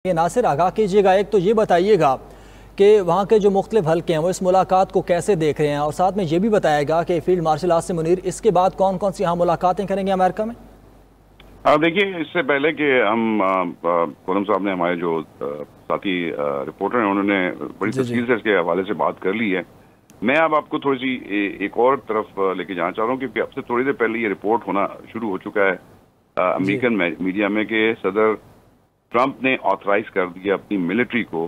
ये नासिर आगाह कीजिएगा, एक तो ये बताइएगा कि वहाँ के जो मुख्तलिफ हल्के हैं वो इस मुलाकात को कैसे देख रहे हैं, और साथ में ये भी बताएगा कि फील्ड मार्शल आसिम मुनीर इसके बाद कौन कौन सी यहाँ मुलाकातें करेंगे अमेरिका में। देखिए, इससे पहले कि हम खुर्रम साहब ने, हमारे जो साथी रिपोर्टर हैं, उन्होंने बड़ी तफसील से इसके हवाले से बात कर ली है। मैं अब आपको थोड़ी सी एक और तरफ लेके जाना चाह रहा हूँ, क्योंकि अब से थोड़ी देर पहले ये रिपोर्ट होना शुरू हो चुका है अमेरिकन मीडिया में कि सदर ट्रंप ने ऑथराइज कर दिया अपनी मिलिट्री को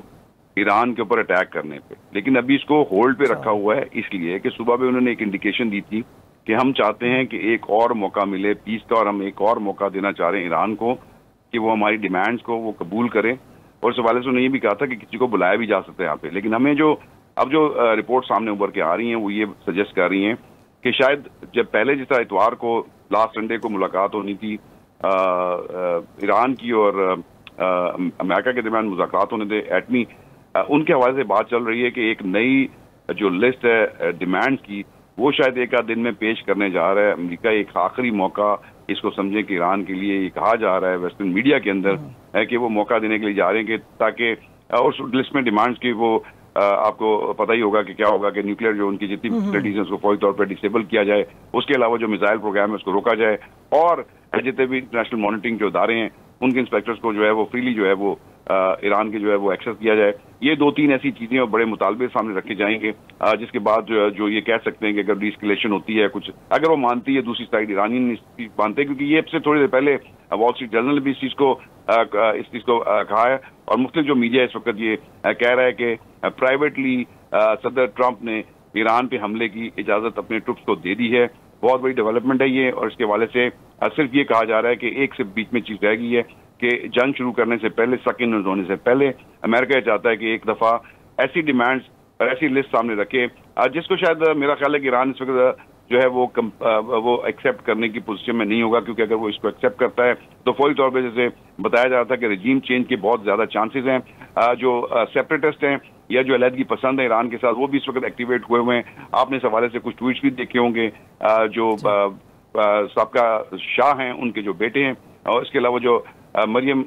ईरान के ऊपर अटैक करने पे, लेकिन अभी इसको होल्ड पे रखा हुआ है, इसलिए कि सुबह में उन्होंने एक इंडिकेशन दी थी कि हम चाहते हैं कि एक और मौका मिले पीस का, और हम एक और मौका देना चाह रहे हैं ईरान को कि वो हमारी डिमांड्स को वो कबूल करें। और इस हवाले से उन्होंने ये भी कहा था कि किसी को बुलाया भी जा सकता है यहाँ पे। लेकिन हमें जो रिपोर्ट सामने उभर के आ रही हैं वो ये सजेस्ट कर रही हैं कि शायद जब पहले जिस तरह इतवार को लास्ट संडे को मुलाकात होनी थी ईरान की और अमेरिका के दरमियान मुज़ाकरात होने थे एटमी, उनके हवाले से बात चल रही है कि एक नई जो लिस्ट है डिमांड्स की वो शायद एक आध दिन में पेश करने जा रहा है अमेरिका। एक आखिरी मौका इसको समझे कि ईरान के लिए ये कहा जा रहा है वेस्टर्न मीडिया के अंदर है कि वो मौका देने के लिए जा रहे हैं कि ताकि उस लिस्ट में डिमांड्स की वो आपको पता ही होगा कि क्या होगा कि न्यूक्लियर जो उनकी जितनी फैसिलिटीज हैं उसको फौरी तौर पर डिसेबल किया जाए, उसके अलावा जो मिसाइल प्रोग्राम है उसको रोका जाए, और जितने भी इंटरनेशनल मॉनिटरिंग जो इदारे हैं उनके इंस्पेक्टर्स को जो है वो फ्रीली जो है वो ईरान के जो है वो एक्सेस दिया जाए। ये दो तीन ऐसी चीजें और बड़े मुतालबे सामने रखे जाएंगे जिसके बाद जो ये कह सकते हैं कि अगर डिस्कलेशन होती है कुछ, अगर वो मानती है दूसरी साइड ईरानी मानते हैं, क्योंकि ये से थोड़ी देर पहले वॉल स्ट्रीट जर्नल भी इस चीज को कहा है, और मुख्तलिफ जो मीडिया इस वक्त ये कह रहा है कि प्राइवेटली सदर ट्रंप ने ईरान पे हमले की इजाजत अपने ट्रुप्स को दे दी है। बहुत बड़ी डेवलपमेंट है ये, और इसके हवाले से सिर्फ ये कहा जा रहा है कि एक से बीच में चीज रह गई है कि जंग शुरू करने से पहले, सकिन होने से पहले अमेरिका चाहता है कि एक दफा ऐसी डिमांड्स और ऐसी लिस्ट सामने रखे जिसको शायद मेरा ख्याल है कि ईरान इस वक्त जो है वो एक्सेप्ट करने की पोजीशन में नहीं होगा, क्योंकि अगर वो इसको एक्सेप्ट करता है तो फौरी तौर पर जैसे बताया जा रहा था कि रजीम चेंज के बहुत ज्यादा चांसेस हैं। जो सेपरेटिस्ट हैं या जो अलहदगी पसंद है ईरान के साथ, वो भी इस वक्त एक्टिवेट हुए हुए हैं। आपने इस हवाले से कुछ ट्वीट्स भी देखे होंगे जो सबका शाह हैं उनके जो बेटे हैं, और इसके अलावा जो मरियम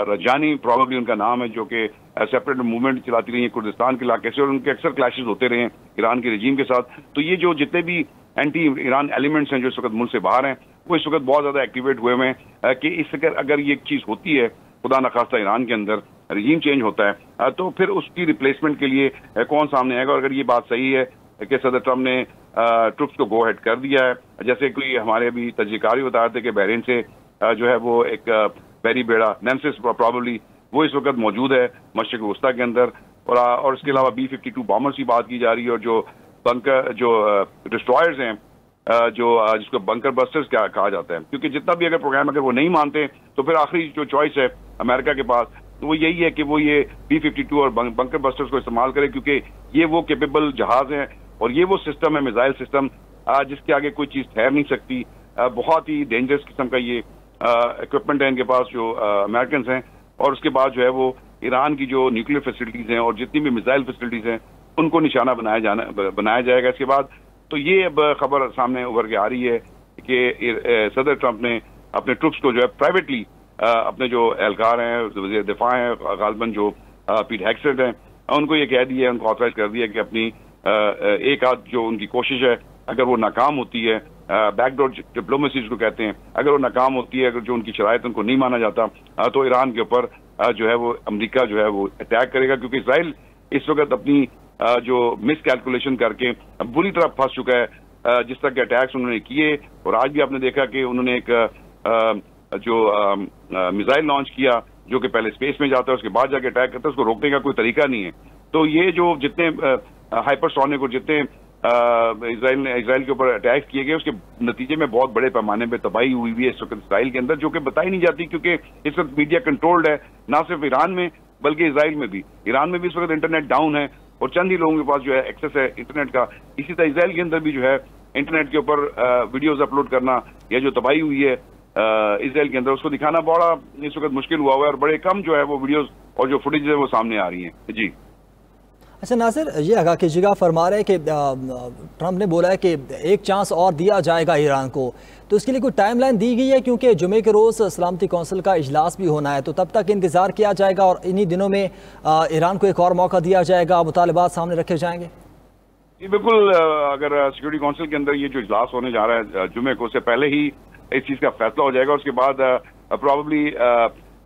रजानी प्रॉब्ली उनका नाम है, जो कि सेपरेट मूवमेंट चलाती रही है कुर्दिस्तान के इलाके से, और उनके अक्सर क्लैशेस होते रहे हैं ईरान के रजीम के साथ। तो ये जो जितने भी एंटी ईरान एलिमेंट्स हैं जो इस वक्त मुल्क से बाहर हैं, वो इस वक्त बहुत ज्यादा एक्टिवेट हुए हुए हैं कि इस अगर ये चीज होती है खुदा न खास्ता ईरान के अंदर रजीम चेंज होता है तो फिर उसकी रिप्लेसमेंट के लिए कौन सामने आएगा। और अगर ये बात सही है कि सदर ट्रंप ने ट्रुप्स को गो हेड कर दिया है, जैसे कोई हमारे अभी तजरिकारी बता रहे थे कि बहरीन से जो है वो एक बैरी बेड़ा नेमसिस प्रॉब्ली वो इस वक्त मौजूद है मशरिक वस्ता के अंदर, और इसके अलावा B-52 बॉम्बर्स की बात की जा रही है, और जो बंकर जो डिस्ट्रॉयर्स हैं जो जिसको बंकर बस्टर्स कहा जाता है, क्योंकि जितना भी अगर प्रोग्राम अगर वो नहीं मानते तो फिर आखिरी जो चॉइस है अमेरिका के पास तो वो यही है कि वो ये B-52 और बंकर बस्टर्स को इस्तेमाल करे, क्योंकि ये वो कैपेबल जहाज हैं और ये वो सिस्टम है, मिसाइल सिस्टम जिसके आगे कोई चीज ठहर नहीं सकती। बहुत ही डेंजरस किस्म का ये इक्विपमेंट है इनके पास जो अमेरिकन हैं, और उसके बाद जो है वो ईरान की जो न्यूक्लियर फैसिलिटीज हैं और जितनी भी मिसाइल फैसिलिटीज हैं उनको निशाना बनाया जाएगा इसके बाद। तो ये अब खबर सामने उभर के आ रही है कि सदर ट्रंप ने अपने ट्रुप्स को जो है प्राइवेटली अपने जो एहलकार हैं वज़ीर दिफा हैं गालिबन जो पीट हेगसेट हैं, उनको ये कह दिया, उनको ऑथराइज कर दिया कि अपनी एक आध जो उनकी कोशिश है अगर वो नाकाम होती है, बैकडोर डिप्लोमेसी जिसको कहते हैं, अगर वो नाकाम होती है, अगर जो उनकी शराइत उनको नहीं माना जाता तो ईरान के ऊपर जो है वो अमेरिका जो है वो अटैक करेगा, क्योंकि इसराइल इस वक्त अपनी जो मिस कैलकुलेशन करके बुरी तरह फंस चुका है। जिस तरह के अटैक्स उन्होंने किए, और आज भी आपने देखा कि उन्होंने एक जो मिसाइल लॉन्च किया जो कि पहले स्पेस में जाता है उसके बाद जाके अटैक करता है, उसको रोकने का कोई तरीका नहीं है। तो ये जो जितने हाइपरसोनिक और जितने इसराइल के ऊपर अटैक किए गए उसके नतीजे में बहुत बड़े पैमाने पे तबाही हुई है इस वक्त इसराइल के अंदर, जो कि बताई नहीं जाती, क्योंकि इस वक्त मीडिया कंट्रोल्ड है, ना सिर्फ ईरान में बल्कि इसराइल में भी। ईरान में भी इस वक्त इंटरनेट डाउन है और चंद ही लोगों के पास जो है एक्सेस है इंटरनेट का। इसी तरह इसराइल के अंदर भी जो है इंटरनेट के ऊपर वीडियोज अपलोड करना या जो तबाही हुई है इसराइल के अंदर उसको दिखाना बड़ा इस वक्त मुश्किल हुआ है, और बड़े कम जो है वो वीडियोज और जो फुटेज है वो सामने आ रही है। जी अच्छा नासिर, ये आगाह कीजिएगा, फरमा रहे हैं कि ट्रंप ने बोला है कि एक चांस और दिया जाएगा ईरान को, तो इसके लिए कोई टाइमलाइन दी गई है? क्योंकि जुमे के रोज़ सलामती कौंसिल का इजलास भी होना है, तो तब तक इंतज़ार किया जाएगा और इन्हीं दिनों में ईरान को एक और मौका दिया जाएगा, मुतालबात सामने रखे जाएंगे? जी बिल्कुल, अगर सिक्योरिटी काउंसिल के अंदर ये जो इजलास होने जा रहा है जुमे को, उससे पहले ही इस चीज़ का फैसला हो जाएगा। उसके बाद प्रॉब्ली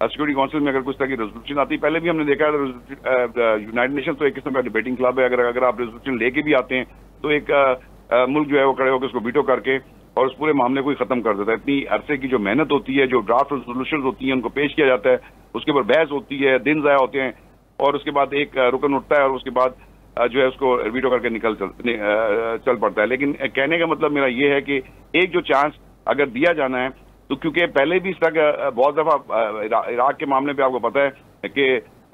सिक्योरिटी काउंसिल में अगर कुछ तरह की रेजोल्यूशन आती है, पहले भी हमने देखा है यूनाइटेड नेशन तो एक किस्म का डिबेटिंग क्लब है, अगर आप रेजोल्यूशन लेके भी आते हैं तो एक मुल्क जो है वो खड़े होकर उसको वीटो करके और उस पूरे मामले को ही खत्म कर देता है। इतनी अरसे की जो मेहनत होती है, जो ड्राफ्ट रेजोल्यूशन होती है, उनको पेश किया जाता है, उसके ऊपर बहस होती है, दिन ज़ाया होते हैं और उसके बाद एक रुकन उठता है और उसके बाद जो है उसको वीटो करके चल पड़ता है। लेकिन कहने का मतलब मेरा ये है कि एक जो चांस अगर दिया जाना है, तो क्योंकि पहले भी इस तरह बहुत दफा इराक के मामले पे आपको पता है कि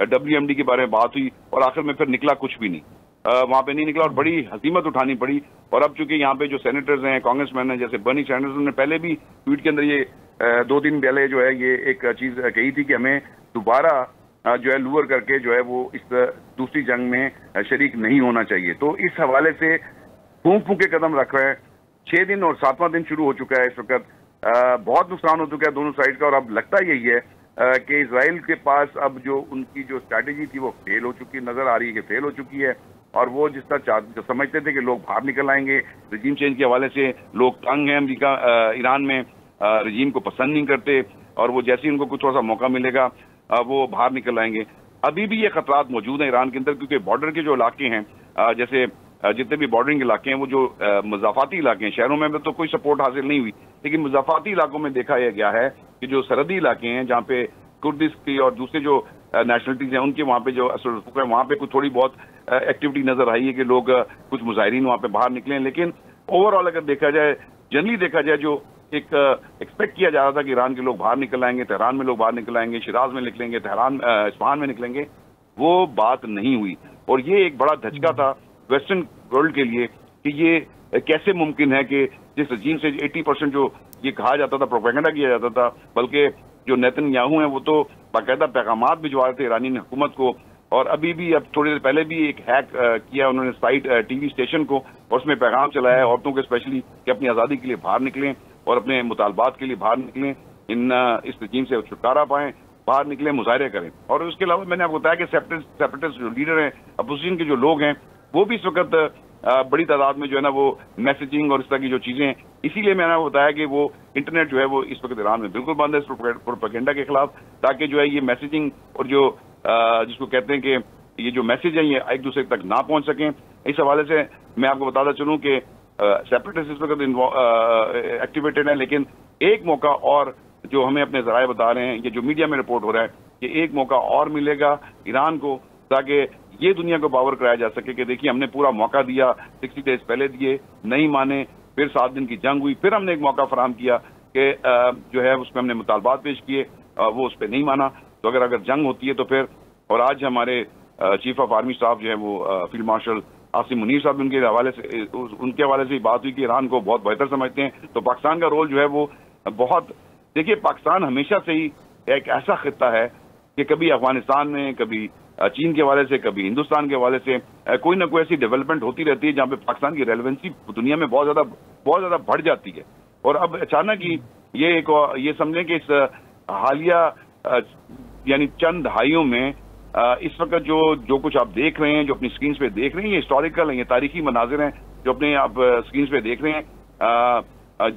WMD के बारे में बात हुई और आखिर में फिर निकला कुछ भी नहीं, वहां पे नहीं निकला और बड़ी हजीमत उठानी पड़ी। और अब चूंकि यहाँ पे जो सेनेटर्स हैं, कांग्रेसमैन हैं, जैसे बर्नी सैंडर्स ने पहले भी ट्वीट के अंदर ये 2 दिन पहले जो है ये एक चीज कही थी कि हमें दोबारा जो है लूअर करके जो है वो इस दूसरी जंग में शरीक नहीं होना चाहिए। तो इस हवाले से फूंक फूंक के कदम रख रहे हैं। 6 दिन और 7वां दिन शुरू हो चुका है इस वक्त। बहुत नुकसान हो चुका है दोनों साइड का और अब लगता यही है कि इजराइल के पास अब जो उनकी जो स्ट्रैटेजी थी वो फेल हो चुकी नजर आ रही है कि फेल हो चुकी है। और वो जिस तरह समझते थे कि लोग बाहर निकल आएंगे, रजीम चेंज के हवाले से लोग तंग हैं, अमरीका ईरान में रजीम को पसंद नहीं करते और वो जैसे ही उनको कुछ थोड़ा सा मौका मिलेगा वो बाहर निकल आएंगे। अभी भी ये खतरात मौजूद हैं ईरान के अंदर, क्योंकि बॉर्डर के जो इलाके हैं, जैसे जितने भी बॉर्डरिंग इलाके हैं, वो जो मुजाफाती इलाके हैं, शहरों में तो कोई सपोर्ट हासिल नहीं हुई, लेकिन मुजाफाती इलाकों में देखा यह गया है कि जो सरहदी इलाके हैं जहाँ पे कुर्दिश की और दूसरे जो नेशनलिटीज हैं उनके वहाँ पे जो असर है, वहाँ पे कुछ थोड़ी बहुत एक्टिविटी नजर आई है कि लोग कुछ मुजाहिरीन वहाँ पे बाहर निकले। लेकिन ओवरऑल अगर देखा जाए, जनरली देखा जाए, जो एक एक्सपेक्ट किया जा रहा था कि ईरान के लोग बाहर निकल आएंगे, तेहरान में लोग बाहर निकल आएंगे, शिराज में निकलेंगे, इस्फहान में निकलेंगे, वो बात नहीं हुई। और ये एक बड़ा धचका था वेस्टर्न वर्ल्ड के लिए कि ये कैसे मुमकिन है कि जिस रजीम से 80% जो ये कहा जाता था, प्रोपेगेंडा किया जाता था, बल्कि जो नेतन्याहू हैं वो तो बाकायदा पैगामात भिजवा रहे थे ईरानी हुकूमत को। और अभी भी, अब थोड़ी देर पहले भी एक हैक किया उन्होंने साइट TV स्टेशन को, और उसमें पैगाम चलाया है औरतों के स्पेशली कि अपनी आज़ादी के लिए बाहर निकलें और अपने मुतालबात के लिए बाहर निकलें, इस रजीम से छुटकारा पाएं, बाहर निकलें, मुजाहरे करें। और उसके अलावा मैंने आपको बताया कि सेपरेटिस्ट जो लीडर हैं, अपोजिशन के जो लोग हैं, वो भी इस वक्त बड़ी तादाद में जो है ना वो मैसेजिंग और इस तरह की जो चीजें, इसीलिए मैंने आपको बताया कि वो इंटरनेट जो है वो इस वक्त ईरान में बिल्कुल बंद है इस प्रोपेगेंडा के खिलाफ, ताकि जो है ये मैसेजिंग और जो जिसको कहते हैं कि ये जो मैसेज है ये एक दूसरे तक ना पहुंच सकें। इस हवाले से मैं आपको बताता चलूं कि सेपरेटिस्ट इस वक्त एक्टिवेटेड है, लेकिन एक मौका और जो हमें अपने जराए बता रहे हैं, ये जो मीडिया में रिपोर्ट हो रहा है कि एक मौका और मिलेगा ईरान को, ताकि ये दुनिया को बावर कराया जा सके कि देखिए हमने पूरा मौका दिया, 60 डेज पहले दिए, नहीं माने, फिर 7 दिन की जंग हुई, फिर हमने एक मौका फराहम किया कि जो है उसमें हमने मुतालबात पेश किए, वो उस पर नहीं माना। तो अगर जंग होती है तो फिर, और आज हमारे चीफ ऑफ आर्मी स्टाफ जो है वो फील्ड मार्शल आसिम मुनीर साहब, उनके हवाले से बात हुई कि ईरान को बहुत बेहतर समझते हैं। तो पाकिस्तान का रोल जो है वो बहुत, देखिए पाकिस्तान हमेशा से ही एक ऐसा खित्ता है कि कभी अफगानिस्तान में, कभी चीन के हवाले से, कभी हिंदुस्तान के हवाले से कोई ना कोई ऐसी डेवलपमेंट होती रहती है जहाँ पे पाकिस्तान की रेलेवेंसी दुनिया में बहुत ज्यादा बढ़ जाती है। और अब अचानक ही ये समझें कि इस हालिया यानी चंद दहाइयों में इस वक्त जो कुछ आप देख रहे हैं, जो अपनी स्क्रीन पे देख रहे हैं, ये हिस्टोरिकल है, ये तारीखी मनाजिर हैं जो अपने आप स्क्रीन पे देख रहे हैं,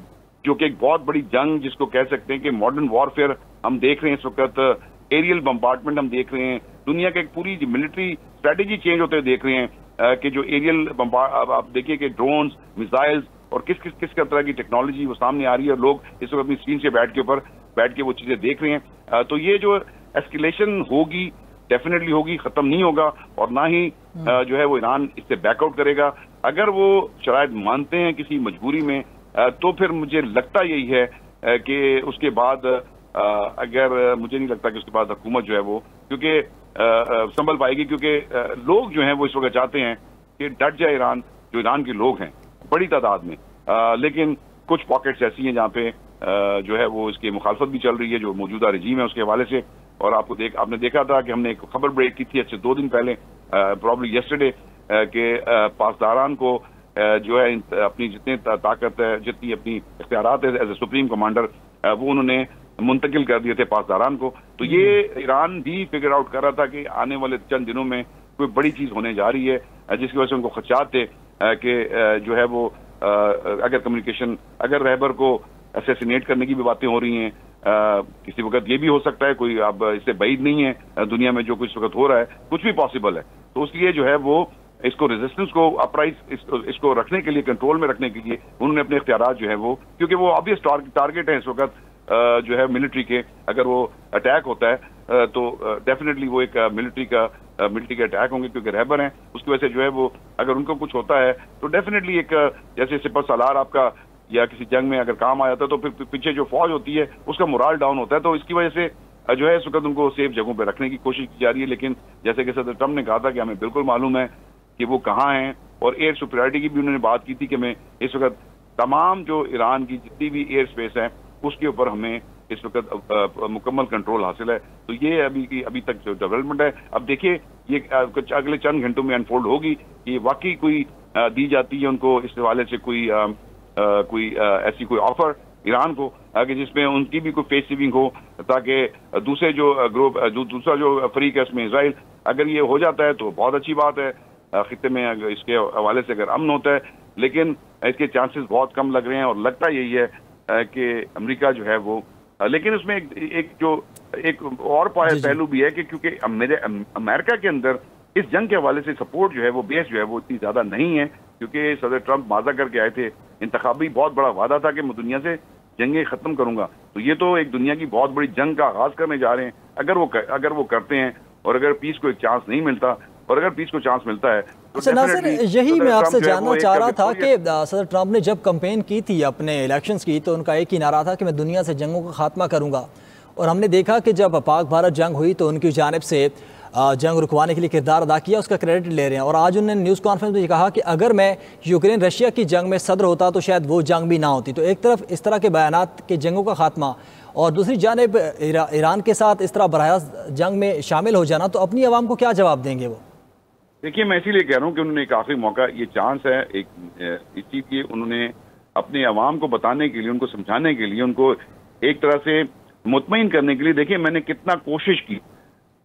जो कि एक बहुत बड़ी जंग जिसको कह सकते हैं कि मॉडर्न वॉरफेयर हम देख रहे हैं इस वक्त। एरियल बम्बार्टमेंट हम देख रहे हैं, दुनिया की एक पूरी मिलिट्री स्ट्रेटेजी चेंज होते हुए देख रहे हैं कि जो एरियल आप देखिए कि ड्रोन्स, मिसाइल्स और किस तरह की टेक्नोलॉजी वो सामने आ रही है, और लोग इस वक्त अपनी स्क्रीन से बैठ के वो चीजें देख रहे हैं। तो ये जो एस्केलेशन होगी, डेफिनेटली होगी, खत्म नहीं होगा, और ना ही जो है वो ईरान इससे बैकआउट करेगा। अगर वो शायद मानते हैं किसी मजबूरी में, तो फिर मुझे लगता यही है कि उसके बाद अगर मुझे नहीं लगता कि उसके बाद हुकूमत जो है वो क्योंकि संभल पाएगी, क्योंकि लोग जो हैं वो इस वक्त चाहते हैं कि डट जाए ईरान, जो ईरान के लोग हैं बड़ी तादाद में। लेकिन कुछ पॉकेट्स ऐसी हैं जहाँ पे जो है वो इसकी मुखालफत भी चल रही है, जो मौजूदा रजीम है उसके हवाले से। और आपने देखा था कि हमने एक खबर ब्रेक की थी अच्छे 2 दिन पहले प्रॉब्ली यस्टरडे के पासदारान को जो है अपनी जितनी ताकत है, जितनी अपनी इख्तियारात है एज ए सुप्रीम कमांडर, वो उन्होंने मुंतकिल कर दिए थे पासदारान को। तो ये ईरान भी फिगर आउट कर रहा था कि आने वाले चंद दिनों में कोई बड़ी चीज होने जा रही है, जिसकी वजह से उनको खदशात थे कि जो है वो अगर कम्युनिकेशन, अगर रहबर को असैसिनेट करने की भी बातें हो रही हैं, किसी वक्त ये भी हो सकता है, कोई अब इससे बैद नहीं है दुनिया में जो कुछ वक्त हो रहा है, कुछ भी पॉसिबल है। तो उसलिए जो है वो इसको रेजिस्टेंस को अपराइज इसको रखने के लिए, कंट्रोल में रखने के लिए उन्होंने अपने इख्तियारात जो है वो, क्योंकि वो ऑब्वियस टारगेट है इस वक्त जो है मिलिट्री के, अगर वो अटैक होता है तो डेफिनेटली वो एक मिलिट्री के अटैक होंगे, क्योंकि रहबर हैं। उसकी वजह से जो है वो अगर उनको कुछ होता है तो डेफिनेटली एक जैसे सिपर सालार आपका या किसी जंग में अगर काम आ जाता है तो फिर पीछे जो फौज होती है उसका मोराल डाउन होता है। तो इसकी वजह से जो है इस वक्त उनको सेफ जगहों पर रखने की कोशिश की जा रही है। लेकिन जैसे कि सदर ट्रम्प ने कहा था कि हमें बिल्कुल मालूम है कि वो कहाँ हैं, और एयर सुपीरियरिटी की भी उन्होंने बात की थी कि मैं इस वक्त तमाम जो ईरान की जितनी भी एयर स्पेस है उसके ऊपर हमें इस वक्त मुकम्मल कंट्रोल हासिल है। तो ये अभी तक जो डेवलपमेंट है, अब देखिए ये कुछ अगले चंद घंटों में अनफोल्ड होगी कि वाकई कोई दी जाती है उनको इस हवाले से कोई ऐसी कोई ऑफर ईरान को कि जिसमें उनकी भी कोई फेस सेविंग हो, ताकि दूसरे जो ग्रुप दूसरा जो फरीक है इसमें इजराइल, अगर ये हो जाता है तो बहुत अच्छी बात है खित्ते में, इसके हवाले से अगर अमन होता है। लेकिन इसके चांसेस बहुत कम लग रहे हैं, और लगता यही है कि अमेरिका जो है वो, लेकिन उसमें एक और पहलू भी है कि क्योंकि अमेरिका के अंदर इस जंग के हवाले से सपोर्ट जो है वो बेस जो है वो इतनी ज्यादा नहीं है, क्योंकि सदर ट्रम्प वादा करके आए थे, इंतखाबी बहुत बड़ा वादा था कि मैं दुनिया से जंगें खत्म करूंगा। तो ये तो एक दुनिया की बहुत बड़ी जंग का आगाज करने जा रहे हैं। अगर वो करते हैं, और अगर पीस को एक चांस नहीं मिलता, और अगर पीस को चांस मिलता है तो अच्छा नासिर, यही मैं आपसे जानना चाह रहा था कि सदर ट्रम्प ने जब कैंपेन की थी अपने इलेक्शंस की, तो उनका एक ही नारा था कि मैं दुनिया से जंगों का खात्मा करूंगा। और हमने देखा कि जब पाक भारत जंग हुई तो उनकी जानिब से जंग रुकवाने के लिए किरदार अदा किया, उसका क्रेडिट ले रहे हैं। और आज उन्होंने न्यूज़ कॉन्फ्रेंस में कहा कि अगर मैं यूक्रेन रशिया की जंग में सदर होता तो शायद वो जंग भी ना होती। तो एक तरफ इस तरह के बयानात के जंगों का खात्मा, और दूसरी जानिब ईरान के साथ इस तरह बराह जंग में शामिल हो जाना, तो अपनी आवाम को क्या जवाब देंगे वो? देखिए, मैं इसीलिए कह रहा हूँ कि उन्होंने एक आखिरी मौका, ये चांस है एक इस चीज की, उन्होंने अपने अवाम को बताने के लिए, उनको समझाने के लिए, उनको एक तरह से मुतमईन करने के लिए। देखिए मैंने कितना कोशिश की।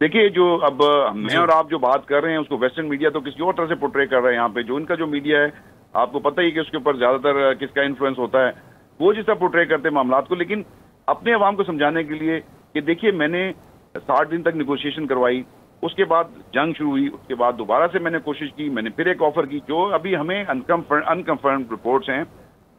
देखिए जो अब मैं और आप जो बात कर रहे हैं उसको वेस्टर्न मीडिया तो किसी और तरह से पोर्ट्रे कर रहा है। यहाँ पे जो इनका जो मीडिया है, आपको पता ही कि उसके ऊपर ज्यादातर किसका इन्फ्लुएंस होता है, वो जिस तरह पोर्ट्रे करते हैं मामलात को। लेकिन अपने अवाम को समझाने के लिए कि देखिए मैंने 60 दिन तक निगोशिएशन करवाई, उसके बाद जंग शुरू हुई, उसके बाद दोबारा से मैंने कोशिश की, मैंने फिर एक ऑफर की, जो अभी हमें अनकंफर्म्ड रिपोर्ट्स हैं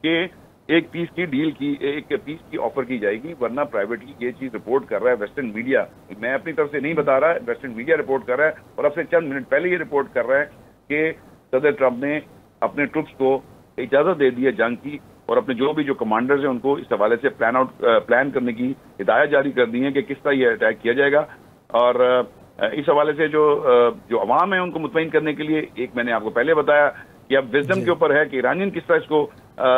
कि एक पीस की डील की, एक पीस की ऑफर की जाएगी, वरना प्राइवेटली ये चीज रिपोर्ट कर रहा है वेस्टर्न मीडिया। मैं अपनी तरफ से नहीं बता रहा है, वेस्टर्न मीडिया रिपोर्ट कर रहा है, और अब से चंद मिनट पहले ये रिपोर्ट कर रहा है कि सदर ट्रम्प ने अपने ट्रुप्स को इजाजत दे दी है जंग की, और अपने जो भी जो कमांडर्स हैं उनको इस हवाले से प्लान करने की हिदायत जारी कर दी है कि किस तरह ये अटैक किया जाएगा। और इस हवाले से जो अवाम है उनको मुतमईन करने के लिए, एक मैंने आपको पहले बताया कि अब विजडम के ऊपर है कि ईरानियन किस तरह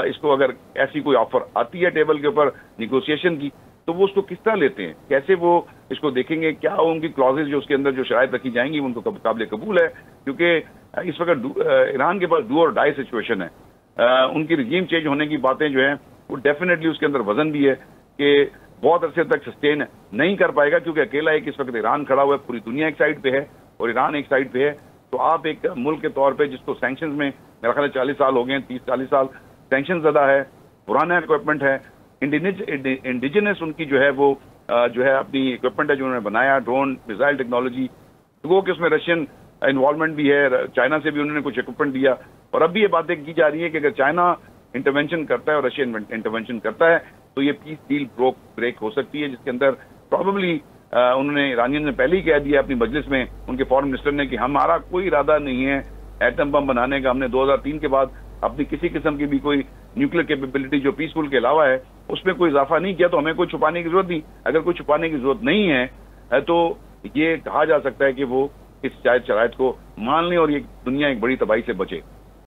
इसको अगर ऐसी कोई ऑफर आती है टेबल के ऊपर निगोशिएशन की, तो वो उसको किस तरह लेते हैं, कैसे वो इसको देखेंगे, क्या उनकी क्लॉजेज जो उसके अंदर जो शराइत रखी जाएंगी उनको काबिल कबूल है। क्योंकि इस वक्त ईरान के पास डू और डाई सिचुएशन है। उनकी रिजीम चेंज होने की बातें जो है वो डेफिनेटली उसके अंदर वजन भी है कि बहुत अरसे तक सस्टेन नहीं कर पाएगा, क्योंकि अकेला एक इस वक्त ईरान खड़ा हुआ है, पूरी दुनिया एक साइड पे है और ईरान एक साइड पे है। तो आप एक मुल्क के तौर पे जिसको सैंक्शंस में मेरा ख्याल 40 साल हो गए, 30-40 साल सैंक्शन ज़्यादा है, पुराना इक्विपमेंट है, इंडिजिनस उनकी जो है वो जो है अपनी इक्विपमेंट है जो उन्होंने बनाया, ड्रोन मिसाइल टेक्नोलॉजी, वो कि उसमें रशियन इन्वॉल्वमेंट भी है, चाइना से भी उन्होंने कुछ इक्विपमेंट दिया। और अब भी ये बातें की जा रही है कि अगर चाइना इंटरवेंशन करता है और रशिया इंटरवेंशन करता है तो ये पीस डील ब्रेक हो सकती है, जिसके अंदर प्रॉबेबली उन्होंने, ईरानियन ने पहले ही कह दिया अपनी मजलिस में, उनके फॉरेन मिनिस्टर ने, कि हमारा कोई इरादा नहीं है एटम बम बनाने का। हमने 2003 के बाद अपनी किसी किस्म की भी कोई न्यूक्लियर कैपेबिलिटी जो पीसफुल के अलावा है उसमें कोई इजाफा नहीं किया, तो हमें कोई छुपाने की जरूरत नहीं। अगर कोई छुपाने की जरूरत नहीं है तो ये कहा जा सकता है कि वो इस शराइत को मान लें और ये दुनिया एक बड़ी तबाही से बचे।